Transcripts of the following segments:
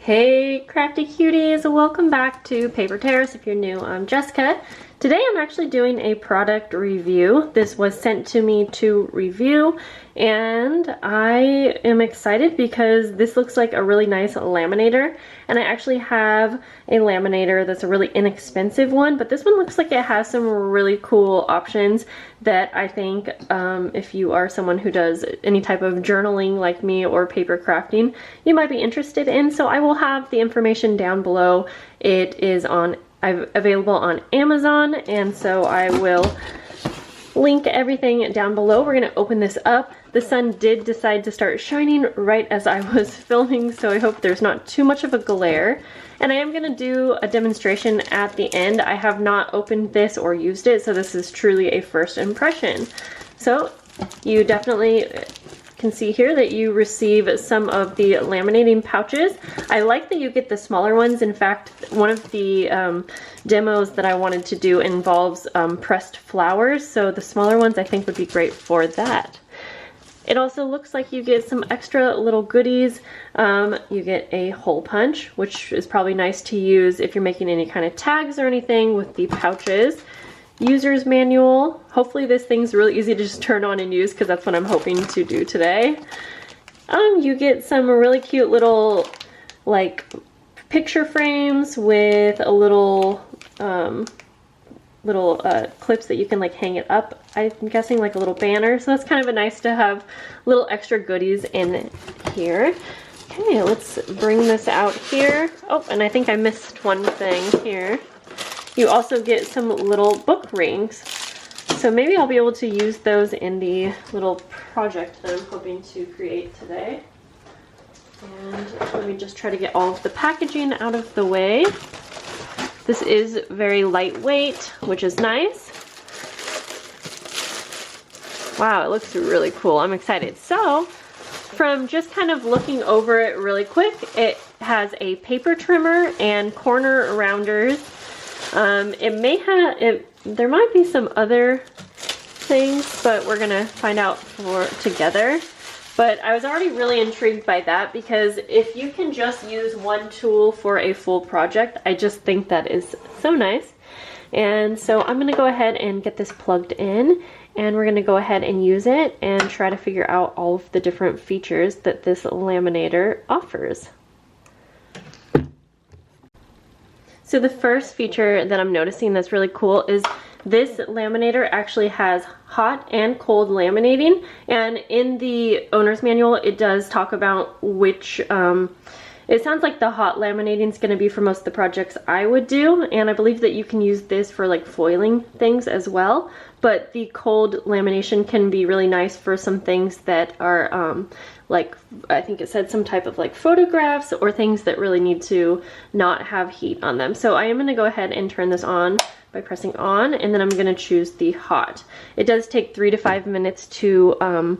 Hey crafty cuties, welcome back to Paper Terrace. If you're new, I'm Jessica. Today I'm actually doing a product review. This was sent to me to review and I am excited because this looks like a really nice laminator, and I actually have a laminator that's a really inexpensive one, but this one looks like it has some really cool options that I think if you are someone who does any type of journaling like me or paper crafting, you might be interested in. So I will have the information down below. It is available on Amazon, and so I will link everything down below. We're gonna open this up. The sun did decide to start shining right as I was filming, so I hope there's not too much of a glare. And I am gonna do a demonstration at the end. I have not opened this or used it, so this is truly a first impression. So you definitely can see here that you receive some of the laminating pouches. I like that you get the smaller ones. In fact, one of the demos that I wanted to do involves pressed flowers, so the smaller ones I think would be great for that. It also looks like you get some extra little goodies. You get a hole punch, which is probably nice to use if you're making any kind of tags or anything with the pouches. User's manual. Hopefully this thing's really easy to just turn on and use, because that's what I'm hoping to do today. You get some really cute little like picture frames with a little clips that you can like hang it up. I'm guessing like a little banner. So that's kind of nice to have little extra goodies in here. Okay, let's bring this out here. Oh, and I think I missed one thing here. You also get some little book rings. So maybe I'll be able to use those in the little project that I'm hoping to create today. And let me just try to get all of the packaging out of the way. This is very lightweight, which is nice. Wow, it looks really cool. I'm excited. So, from just kind of looking over it really quick, it has a paper trimmer and corner rounders. There might be some other things, but we're gonna find out together. But I was already really intrigued by that, because if you can just use one tool for a full project, I just think that is so nice. And so I'm gonna go ahead and get this plugged in, and we're gonna go ahead and use it and try to figure out all of the different features that this laminator offers. So the first feature that I'm noticing that's really cool is this laminator actually has hot and cold laminating, and in the owner's manual it does talk about which, it sounds like the hot laminating is going to be for most of the projects I would do, and I believe that you can use this for like foiling things as well, but the cold lamination can be really nice for some things that are like, I think it said some type of like photographs or things that really need to not have heat on them. So I am going to go ahead and turn this on by pressing on, and then I'm going to choose the hot. It does take 3 to 5 minutes to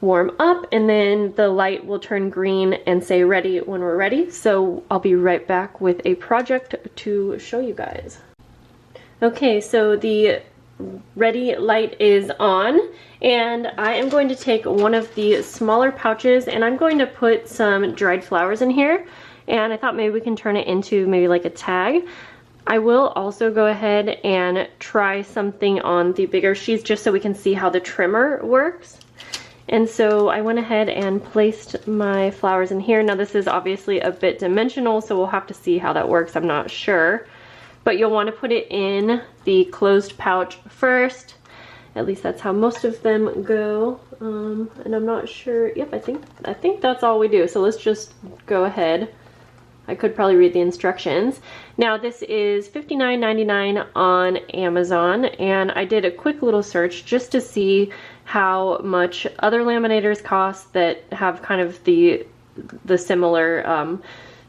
warm up, and then the light will turn green and say ready when we're ready. So I'll be right back with a project to show you guys. Okay, so the ready light is on, and I am going to take one of the smaller pouches and I'm going to put some dried flowers in here, and I thought maybe we can turn it into maybe like a tag. I will also go ahead and try something on the bigger sheets just so we can see how the trimmer works. And so I went ahead and placed my flowers in here. Now this is obviously a bit dimensional, so we'll have to see how that works. I'm not sure. But you'll want to put it in the closed pouch first. At least that's how most of them go. And I'm not sure. Yep, I think that's all we do. So let's just go ahead. I could probably read the instructions. Now this is $59.99 on Amazon, and I did a quick little search just to see how much other laminators cost that have kind of the similar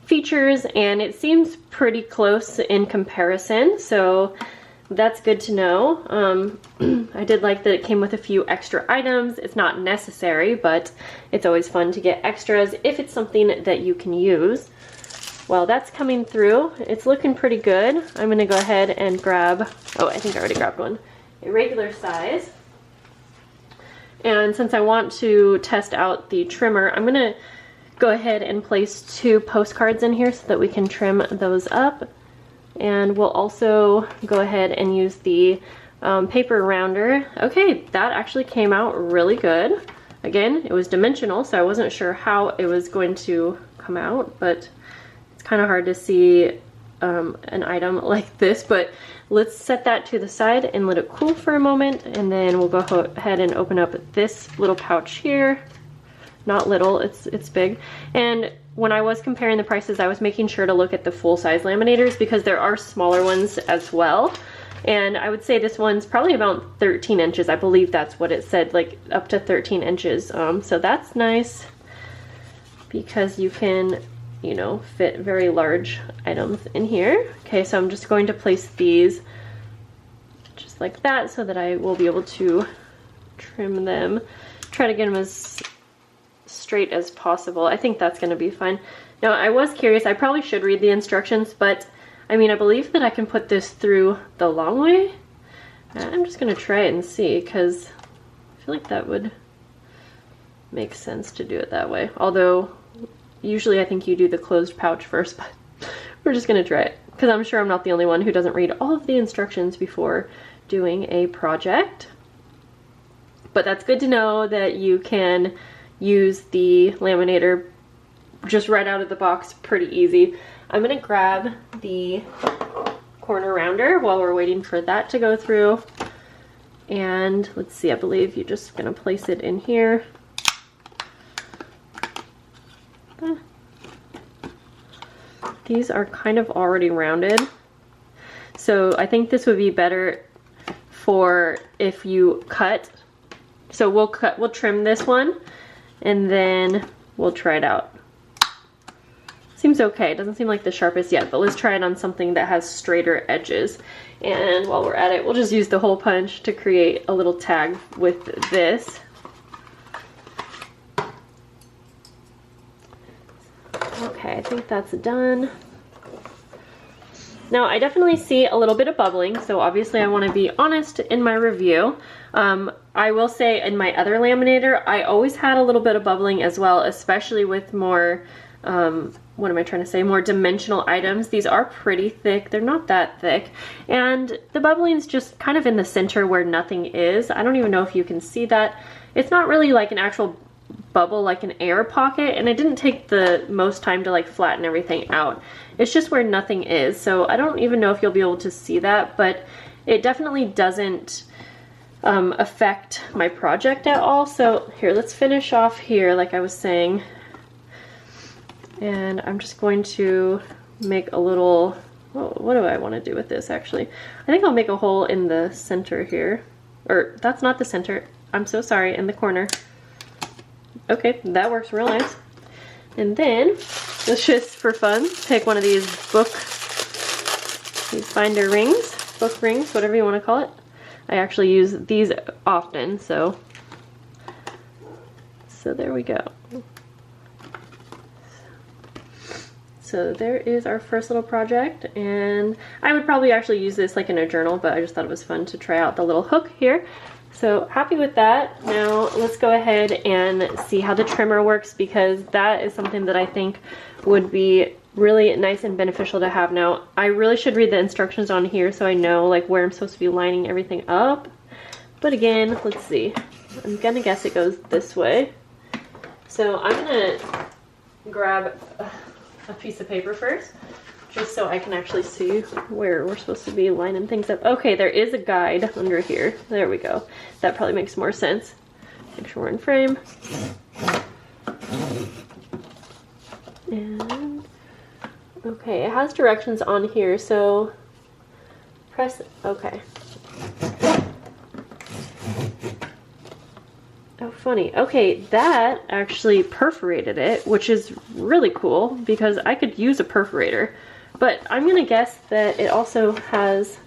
features, and it seems pretty close in comparison, so that's good to know. I did like that it came with a few extra items. It's not necessary, but it's always fun to get extras if it's something that you can use. Well, that's coming through. It's looking pretty good. I'm gonna go ahead and grab, oh, I think I already grabbed one, a regular size. And since I want to test out the trimmer, I'm gonna go ahead and place 2 postcards in here so that we can trim those up. And we'll also go ahead and use the paper rounder. Okay, that actually came out really good. Again, it was dimensional, so I wasn't sure how it was going to come out, but it's kind of hard to see an item like this. But let's set that to the side and let it cool for a moment, and then we'll go ahead and open up this little pouch here. Not little, it's big. And when I was comparing the prices, I was making sure to look at the full-size laminators because there are smaller ones as well. And I would say this one's probably about 13 inches. I believe that's what it said, like up to 13 inches. So that's nice because you can, you know, fit very large items in here. Okay, so I'm just going to place these just like that so that I will be able to trim them. Try to get them as straight as possible. I think that's going to be fine. Now, I was curious. I probably should read the instructions, but I mean, I believe that I can put this through the long way. I'm just going to try it and see because I feel like that would make sense to do it that way. Although, usually I think you do the closed pouch first, but we're just going to try it because I'm sure I'm not the only one who doesn't read all of the instructions before doing a project. But that's good to know that you can use the laminator just right out of the box pretty easy. I'm gonna grab the corner rounder while we're waiting for that to go through. And let's see, I believe you're just gonna place it in here. These are kind of already rounded. So I think this would be better for if you cut. So we'll trim this one and then we'll try it out. Seems okay. It doesn't seem like the sharpest yet, but let's try it on something that has straighter edges. And while we're at it, we'll just use the hole punch to create a little tag with this. Okay, I think that's done. Now, I definitely see a little bit of bubbling, so obviously I want to be honest in my review. I will say in my other laminator, I always had a little bit of bubbling as well, especially with more, what am I trying to say, more dimensional items. These are pretty thick. They're not that thick. And the bubbling's just kind of in the center where nothing is. I don't even know if you can see that. It's not really like an actual bubble, like an air pocket, and it didn't take the most time to like flatten everything out. It's just where nothing is. So I don't even know if you'll be able to see that, but it definitely doesn't affect my project at all. So here, let's finish off here like I was saying. And I'm just going to make a little, what do I want to do with this actually? I think I'll make a hole in the center here. Or that's not the center. I'm so sorry, in the corner. Okay, that works real nice. And then, let's just for fun, pick one of these binder rings, book rings, whatever you want to call it. I actually use these often, so there we go. So there is our first little project, and I would probably actually use this like in a journal, but I just thought it was fun to try out the little hook here. So happy with that. Now let's go ahead and see how the trimmer works, because that is something that I think would be really nice and beneficial to have. Now I really should read the instructions on here so I know like where I'm supposed to be lining everything up. But again, let's see. I'm gonna guess it goes this way. So I'm gonna grab a piece of paper first, just so I can actually see where we're supposed to be lining things up. Okay, there is a guide under here. There we go. That probably makes more sense. Make sure we're in frame. And okay, it has directions on here, so press, okay. Oh, funny. Okay, that actually perforated it, which is really cool because I could use a perforator. But I'm gonna guess that it also has,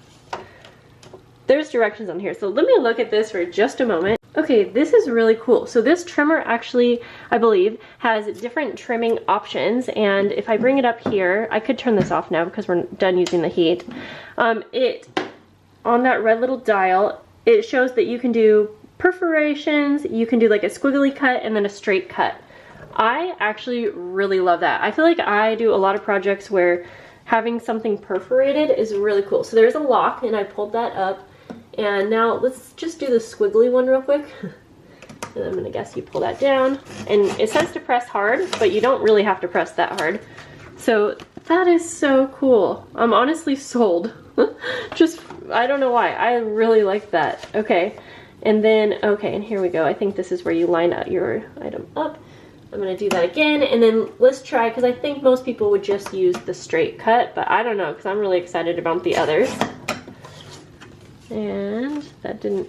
there's directions on here. So let me look at this for just a moment. Okay, this is really cool. So this trimmer actually, I believe, has different trimming options. And if I bring it up here, I could turn this off now because we're done using the heat. On that red little dial, it shows that you can do perforations, you can do like a squiggly cut and then a straight cut. I actually really love that. I feel like I do a lot of projects where having something perforated is really cool. So there's a lock and I pulled that up. And now let's just do the squiggly one real quick. And I'm gonna guess you pull that down. And it says to press hard, but you don't really have to press that hard. So that is so cool. I'm honestly sold. Just, I don't know why. I really like that. Okay. And then, okay, and here we go. I think this is where you line out your item up. I'm gonna do that again, and then let's try, because I think most people would just use the straight cut, but I don't know, because I'm really excited about the others. And that didn't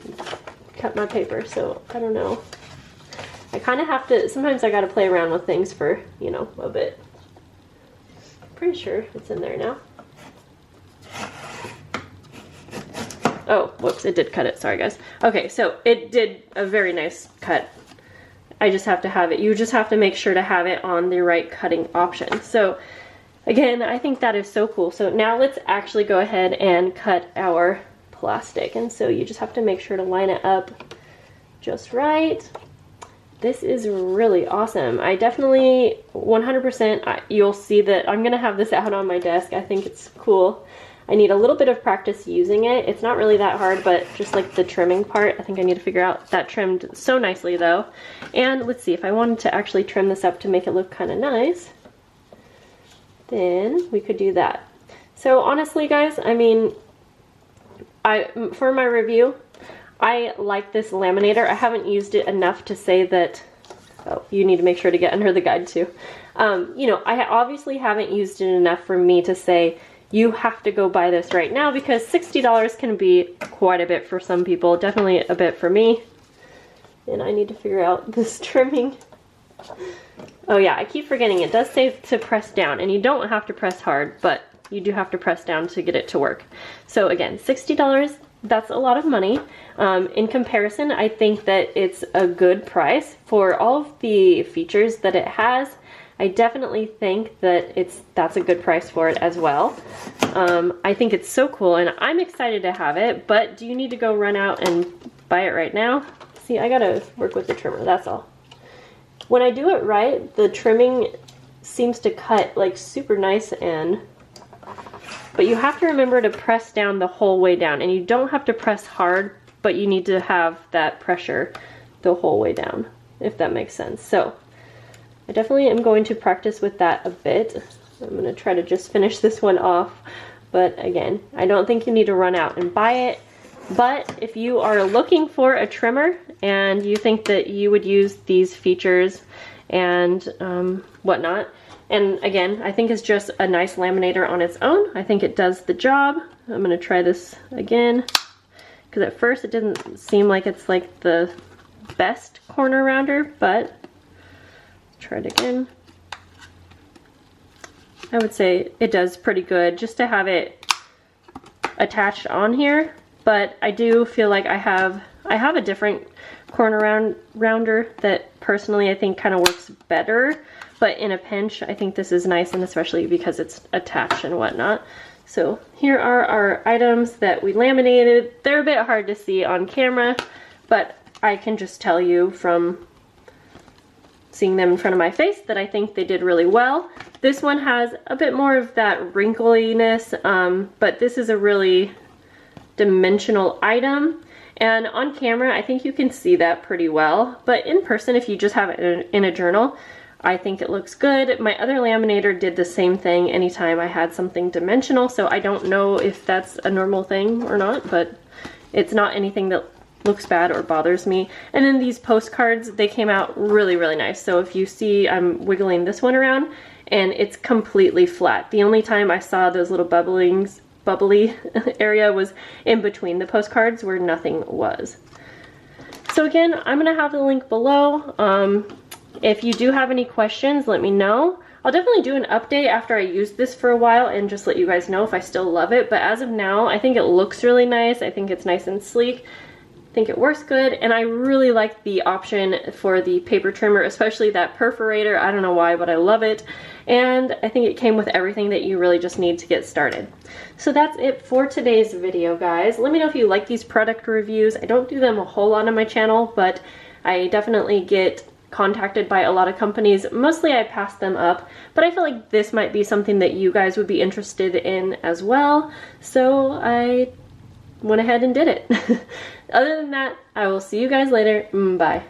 cut my paper, so I don't know. I kind of have to, sometimes I gotta play around with things for, you know, a bit. Pretty sure it's in there now. Oh, whoops, it did cut it, sorry guys. Okay, so it did a very nice cut. I just have to have it. You just have to make sure to have it on the right cutting option. So again, I think that is so cool. So now let's actually go ahead and cut our plastic. And so you just have to make sure to line it up just right. This is really awesome. I definitely 100%, you'll see that I'm gonna have this out on my desk. I think it's cool. I need a little bit of practice using it. It's not really that hard, but just like the trimming part, I think I need to figure out. That trimmed so nicely though. And let's see, if I wanted to actually trim this up to make it look kind of nice, then we could do that. So honestly guys, I mean, for my review, I like this laminator. I haven't used it enough to say that, oh, you need to make sure to get under the guide too. You know, I obviously haven't used it enough for me to say, you have to go buy this right now, because $60 can be quite a bit for some people, definitely a bit for me. And I need to figure out this trimming. Oh yeah, I keep forgetting it does say to press down, and you don't have to press hard, but you do have to press down to get it to work. So again, $60, that's a lot of money. In comparison, I think that it's a good price for all of the features that it has. I definitely think that that's a good price for it as well. I think it's so cool, and I'm excited to have it, but do you need to go run out and buy it right now? See, I gotta work with the trimmer, that's all. When I do it right, the trimming seems to cut like super nice, but you have to remember to press down the whole way down, and you don't have to press hard, but you need to have that pressure the whole way down, if that makes sense. So I definitely am going to practice with that a bit. I'm going to try to just finish this one off. But again, I don't think you need to run out and buy it. But if you are looking for a trimmer and you think that you would use these features and whatnot, and again, I think it's just a nice laminator on its own. I think it does the job. I'm going to try this again, because at first it didn't seem like it's like the best corner rounder, but try it again. I would say it does pretty good just to have it attached on here, but I do feel like I have a different corner rounder that personally I think kind of works better, but in a pinch I think this is nice, and especially because it's attached and whatnot. So here are our items that we laminated. They're a bit hard to see on camera, but I can just tell you from seeing them in front of my face that I think they did really well. This one has a bit more of that wrinkliness, but this is a really dimensional item. And on camera, I think you can see that pretty well. But in person, if you just have it in a journal, I think it looks good. My other laminator did the same thing anytime I had something dimensional, so I don't know if that's a normal thing or not, but it's not anything that looks bad or bothers me. And then these postcards, they came out really, really nice. So if you see, I'm wiggling this one around and it's completely flat. The only time I saw those little bubbly area was in between the postcards where nothing was. So again, I'm gonna have the link below. If you do have any questions, let me know. I'll definitely do an update after I use this for a while and just let you guys know if I still love it. But as of now, I think it looks really nice. I think it's nice and sleek. I think it works good, and I really like the option for the paper trimmer, especially that perforator. I don't know why, but I love it. And I think it came with everything that you really just need to get started. So that's it for today's video, guys. Let me know if you like these product reviews. I don't do them a whole lot on my channel, but I definitely get contacted by a lot of companies. Mostly I pass them up, but I feel like this might be something that you guys would be interested in as well. So I went ahead and did it. Other than that, I will see you guys later. Bye.